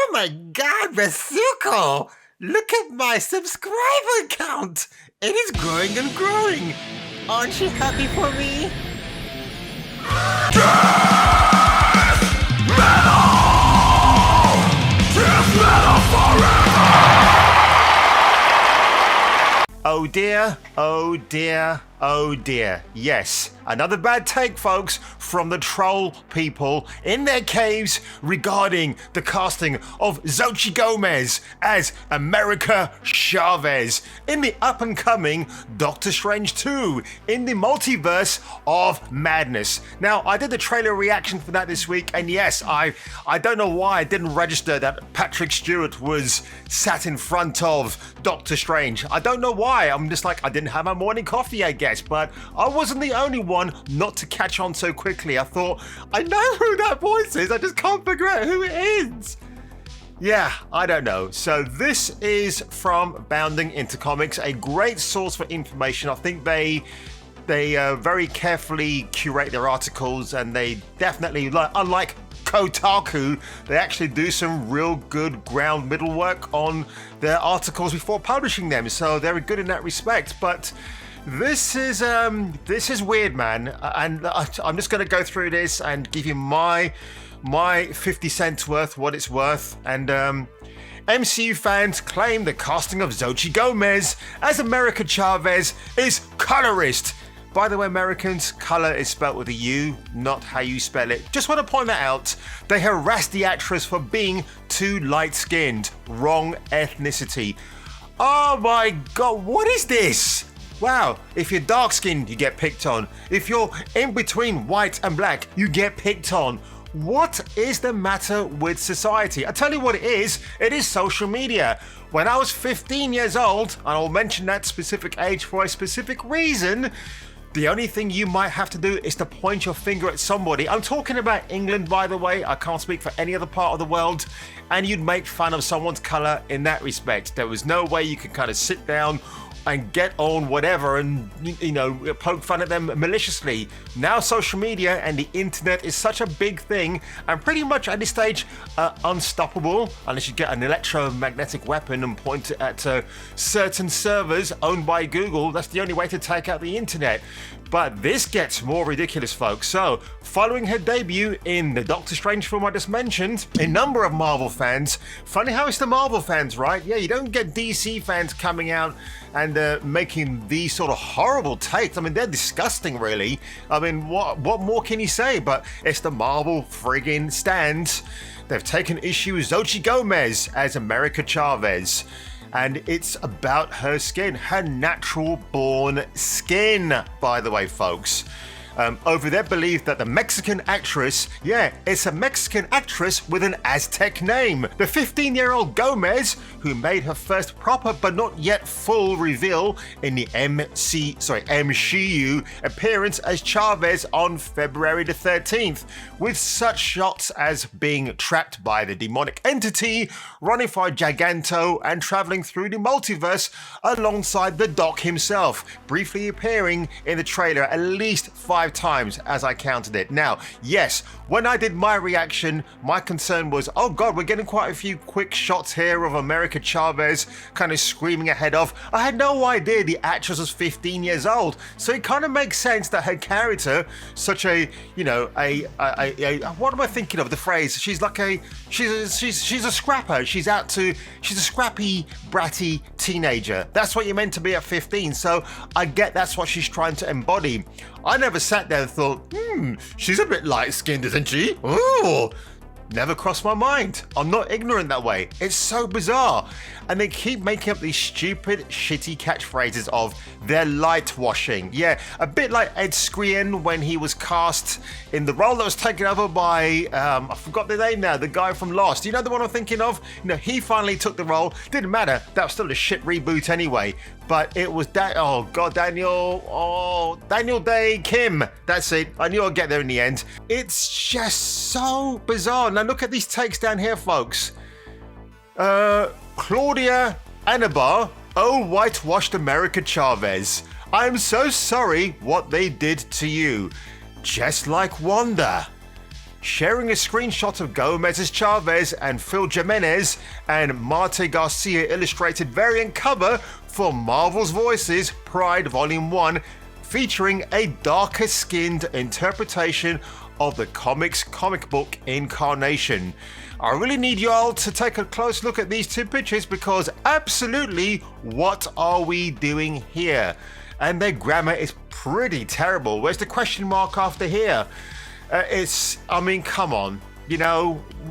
Oh my God, Besuko! Look at my subscriber count! It is growing and growing! Aren't you happy for me? Death metal! Death metal forever! Oh dear, oh dear, oh dear. Yes, another bad take, folks, from the troll people in their caves regarding the casting of Xochitl Gomez as America Chavez in the up-and-coming Doctor Strange 2 in the multiverse of madness. Now, I did the trailer reaction for that this week, and yes, I don't know why I didn't register that Patrick Stewart was sat in front of Doctor Strange. I don't know why. I'm just like, I didn't have my morning coffee, I guess, but I wasn't the only one not to catch on so quickly. I thought, I know who that voice is, I just can't figure out who it is. Yeah, I don't know. So this is from Bounding into Comics, a great source for information. I think they very carefully curate their articles, and they definitely, unlike Kotaku, they actually do some real good ground middle work on their articles before publishing them, so they're good in that respect. But this is weird, man, and I'm just going to go through this and give you my 50 cents worth, what it's worth. And MCU fans claim the casting of Xochitl Gomez as America Chavez is colorist. By the way, Americans, color is spelled with a U, not how you spell it. Just want to point that out. They harassed the actress for being too light-skinned. Wrong ethnicity. Oh my God, what is this? Wow, if you're dark-skinned, you get picked on. If you're in between white and black, you get picked on. What is the matter with society? I tell you what it is social media. When I was 15 years old, and I'll mention that specific age for a specific reason, the only thing you might have to do is to point your finger at somebody. I'm talking about England, by the way. I can't speak for any other part of the world. And you'd make fun of someone's color in that respect. There was no way you could kind of sit down and get on whatever and, you know, poke fun at them maliciously. Now social media and the internet is such a big thing, and pretty much at this stage unstoppable, unless you get an electromagnetic weapon and point it at certain servers owned by Google. That's the only way to take out the internet. But this gets more ridiculous, folks. So, following her debut in the Doctor Strange film I just mentioned, a number of Marvel fans, funny how it's the Marvel fans, right? Yeah, you don't get DC fans coming out and making these sort of horrible takes. I mean, they're disgusting, really. I mean, what more can you say? But it's the Marvel friggin' stands. They've taken issue with Xochitl Gomez as America Chavez. And it's about her skin, her natural born skin, by the way, folks. Over their belief that the Mexican actress, it's a Mexican actress with an Aztec name. The 15-year-old Gomez, who made her first proper but not yet full reveal in the MCU appearance as Chavez on February the 13th, with such shots as being trapped by the demonic entity, running for Giganto, and traveling through the multiverse alongside the Doc himself, briefly appearing in the trailer at least 5 times as I counted it. Now, yes, when I did my reaction, my concern was, oh God, we're getting quite a few quick shots here of America Chavez kind of screaming ahead of. I had no idea the actress was 15 years old, so it kind of makes sense that her character, such a, you know, a what am I thinking of? The phrase, she's a scrapper. She's a scrappy, bratty teenager. That's what you're meant to be at 15. So I get that's what she's trying to embody. I never sat there and thought, she's a bit light-skinned, isn't she? Ooh, never crossed my mind. I'm not ignorant that way. It's so bizarre. And they keep making up these stupid, shitty catchphrases of they're light washing. Yeah, a bit like Ed Skrein when he was cast in the role that was taken over by, I forgot the name now, the guy from Lost. You know the one I'm thinking of? You know, he finally took the role. Didn't matter. That was still a shit reboot anyway. But it was Daniel Day Kim. That's it. I knew I'd get there in the end. It's just so bizarre. Now look at these takes down here, folks. Claudia Anabar, oh whitewashed America Chavez. I'm so sorry what they did to you. Just like Wanda. sharing a screenshot of Gomez as Chavez and Phil Jimenez and Marte Garcia illustrated variant cover for Marvel's Voices Pride Volume 1, featuring a darker-skinned interpretation of the comic book incarnation. I really need you all to take a close look at these two pictures because absolutely, what are we doing here? And their grammar is pretty terrible. Where's the question mark after here? Come on.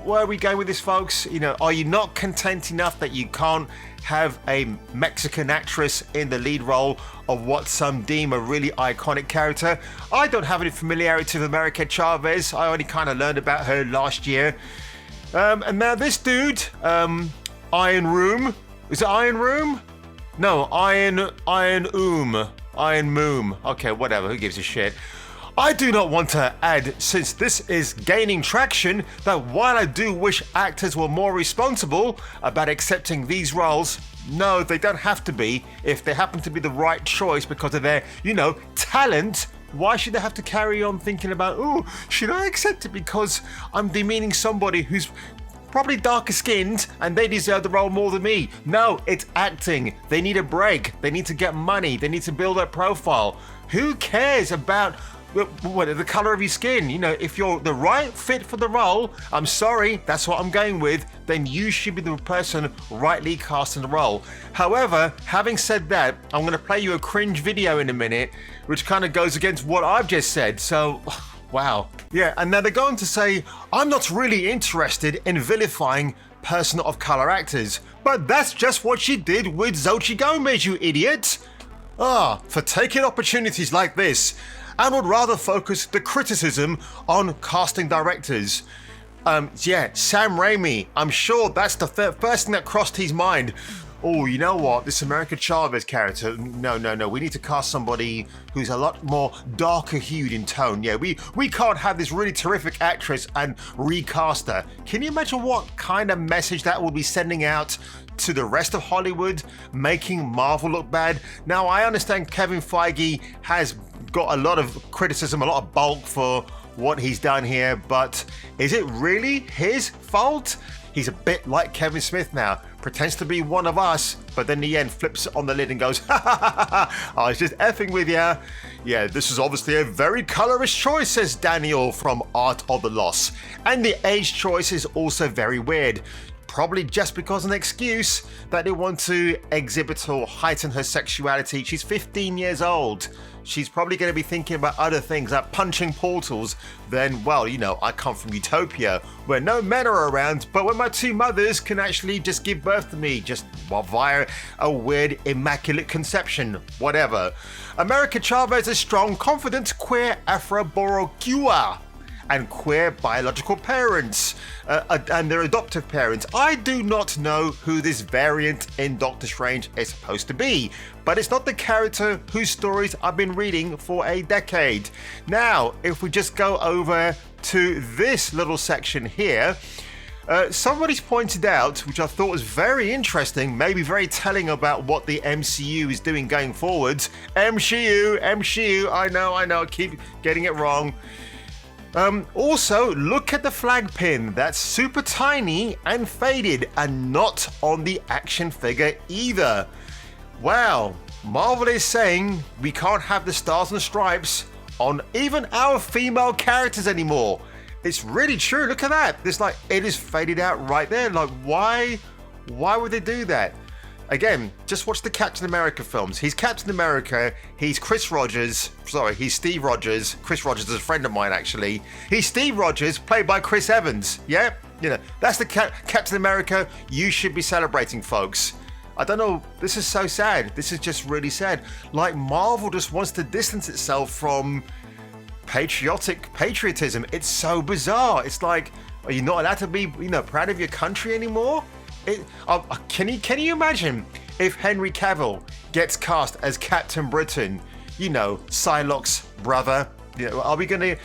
Where are we going with this, folks? Are you not content enough that you can't have a Mexican actress in the lead role of what some deem a really iconic character? I don't have any familiarity with America Chavez. I only kind of learned about her last year. And now this dude, Iron Room. Is it Iron Room? No, Iron Moom. Okay, whatever, who gives a shit? I do not want to add, since this is gaining traction, that while I do wish actors were more responsible about accepting these roles, no, they don't have to be. If they happen to be the right choice because of their, talent, why should they have to carry on thinking about, should I accept it because I'm demeaning somebody who's probably darker skinned and they deserve the role more than me? No, it's acting. They need a break. They need to get money. They need to build their profile. Who cares about the color of your skin? If you're the right fit for the role, I'm sorry, that's what I'm going with, then you should be the person rightly cast in the role. However, having said that, I'm going to play you a cringe video in a minute, which kind of goes against what I've just said, so wow. Yeah, and now they're going to say, I'm not really interested in vilifying person of color actors, but that's just what she did with Xochitl Gomez, you idiot. For taking opportunities like this, and would rather focus the criticism on casting directors. Sam Raimi, I'm sure that's the first thing that crossed his mind. Oh, you know what? This America Chavez character, no, we need to cast somebody who's a lot more darker hued in tone. Yeah, we can't have this really terrific actress and recast her. Can you imagine what kind of message that will be sending out to the rest of Hollywood, making Marvel look bad? Now, I understand Kevin Feige has got a lot of criticism, a lot of bulk for what he's done here, but is it really his fault? He's a bit like Kevin Smith now, pretends to be one of us, but then in the end flips it on the lid and goes, I was just effing with ya. Yeah, this is obviously a very colorist choice, says Daniel from Art of the Loss. And the age choice is also very weird. Probably just because an excuse that they want to exhibit or heighten her sexuality. She's 15 years old. She's probably going to be thinking about other things like punching portals than, I come from Utopia where no men are around, but where my two mothers can actually just give birth to me just via a weird immaculate conception, whatever. America Chavez is strong, confident, queer Afro-Borougua and queer biological parents and their adoptive parents. I do not know who this variant in Doctor Strange is supposed to be, but it's not the character whose stories I've been reading for a decade. Now, if we just go over to this little section here, somebody's pointed out, which I thought was very interesting, maybe very telling about what the MCU is doing going forwards. MCU, I know, I keep getting it wrong. Also, look at the flag pin. That's super tiny and faded and not on the action figure either. Wow, Marvel is saying we can't have the stars and stripes on even our female characters anymore. It's really true. Look at that. It is faded out right there. Why would they do that? Again, just watch the Captain America films. He's Captain America. He's Steve Rogers. Chris Rogers is a friend of mine, actually. He's Steve Rogers, played by Chris Evans. Yeah? That's the Captain America you should be celebrating, folks. I don't know. This is so sad. This is just really sad. Marvel just wants to distance itself from patriotism. It's so bizarre. It's are you not allowed to be, proud of your country anymore? Can you imagine if Henry Cavill gets cast as Captain Britain? Psylocke's brother. Are we gonna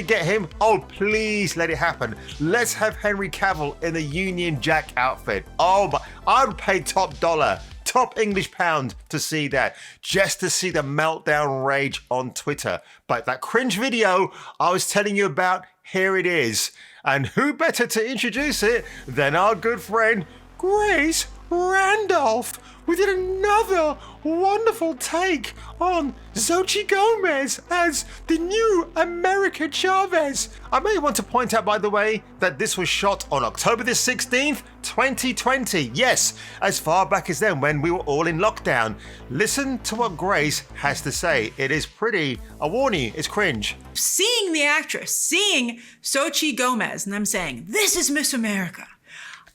get him? Oh, please let it happen. Let's have Henry Cavill in a Union Jack outfit. Oh, but I would pay top dollar, top English pound to see that, just to see the meltdown rage on Twitter. But that cringe video I was telling you about, here it is. And who better to introduce it than our good friend Grace Randolph? We did another wonderful take on Xochitl Gomez as the new America Chavez. I may want to point out, by the way, that this was shot on October the 16th, 2020. Yes, as far back as then when we were all in lockdown. Listen to what Grace has to say. It is pretty, I warn you, it's cringe. Seeing the actress, seeing Xochitl Gomez, and them saying, "This is Miss America,"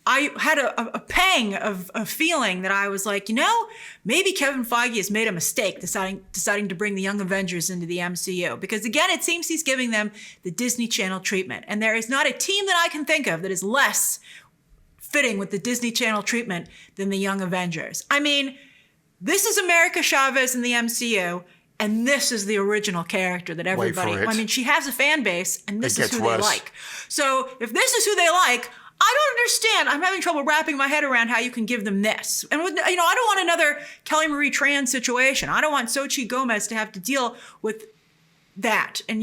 I had a pang of feeling that I was like, maybe Kevin Feige has made a mistake deciding to bring the Young Avengers into the MCU. Because again, it seems he's giving them the Disney Channel treatment. And there is not a team that I can think of that is less fitting with the Disney Channel treatment than the Young Avengers. I mean, this is America Chavez in the MCU. And this is the original character that everybody, she has a fan base, and this is who they like. So if this is who they like, I don't understand. I'm having trouble wrapping my head around how you can give them this. And, I don't want another Kelly Marie Tran situation. I don't want Xochitl Gomez to have to deal with that. And,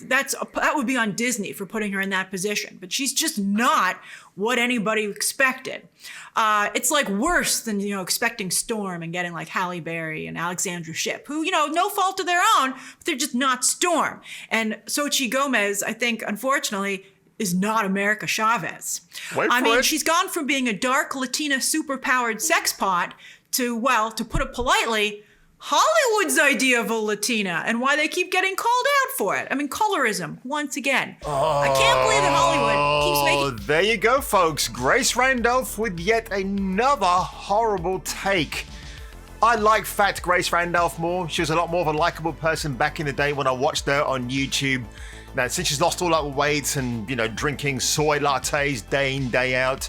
that would be on Disney for putting her in that position. But she's just not what anybody expected. It's like worse than, expecting Storm and getting like Halle Berry and Alexandra Shipp, who, no fault of their own, but they're just not Storm. And Xochitl Gomez, I think, unfortunately, is not America Chavez. She's gone from being a dark Latina superpowered sex pot to put it politely, Hollywood's idea of a Latina, and why they keep getting called out for it. Colorism, once again. I can't believe that Hollywood keeps making... There you go, folks. Grace Randolph with yet another horrible take. I like fat Grace Randolph more. She was a lot more of a likable person back in the day when I watched her on YouTube. Now, since she's lost all that weight and, drinking soy lattes day in, day out,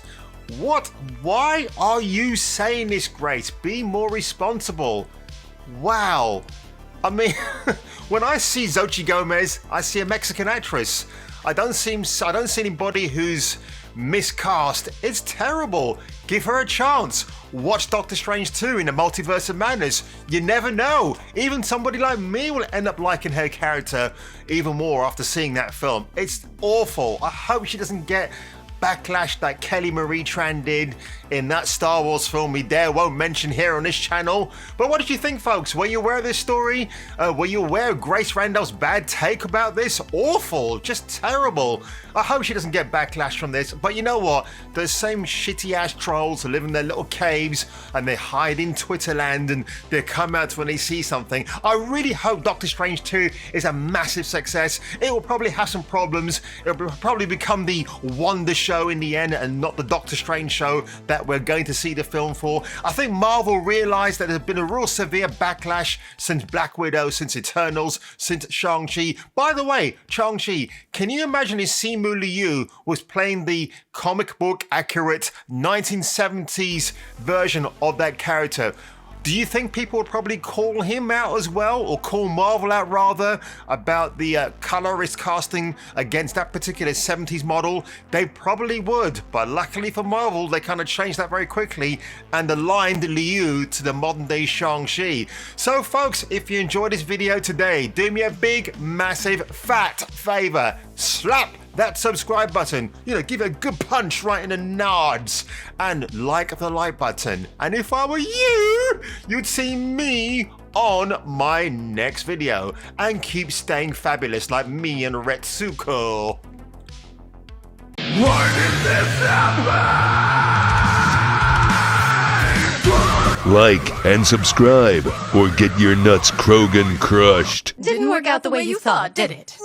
why are you saying this, Grace? Be more responsible. Wow. When I see Xochitl Gomez, I see a Mexican actress. I don't see anybody who's miscast. It's terrible. Give her a chance. Watch Doctor Strange 2 in the Multiverse of Madness. You never know. Even somebody like me will end up liking her character even more after seeing that film. It's awful. I hope she doesn't get backlash that Kelly Marie Tran did in that Star Wars film we won't mention here on this channel. But what did you think, folks? Were you aware of this story? Were you aware of Grace Randolph's bad take about this? Awful, just terrible. I hope she doesn't get backlash from this, but you know what? Those same shitty ass trolls who live in their little caves and they hide in Twitter land and they come out when they see something. I really hope Doctor Strange 2 is a massive success. It will probably have some problems. It will probably become the Wonder Show in the end and not the Doctor Strange show that we're going to see the film for. I think Marvel realized that there's been a real severe backlash since Black Widow, since Eternals, since Shang-Chi. By the way, Shang-Chi, can you imagine if Simu Liu was playing the comic book accurate 1970s version of that character? Do you think people would probably call him out as well, or call Marvel out rather, about the colorist casting against that particular 70s model? They probably would, but luckily for Marvel, they kind of changed that very quickly and aligned Liu to the modern day Shang-Chi. So folks, if you enjoyed this video today, do me a big, massive, fat favor. Slap that subscribe button, give it a good punch right in the nards, and like the like button. And if I were you, you'd see me on my next video, and keep staying fabulous like me and Retsuko. Why did this happen? Like and subscribe, or get your nuts Krogan crushed. Didn't work out the way you thought, did it?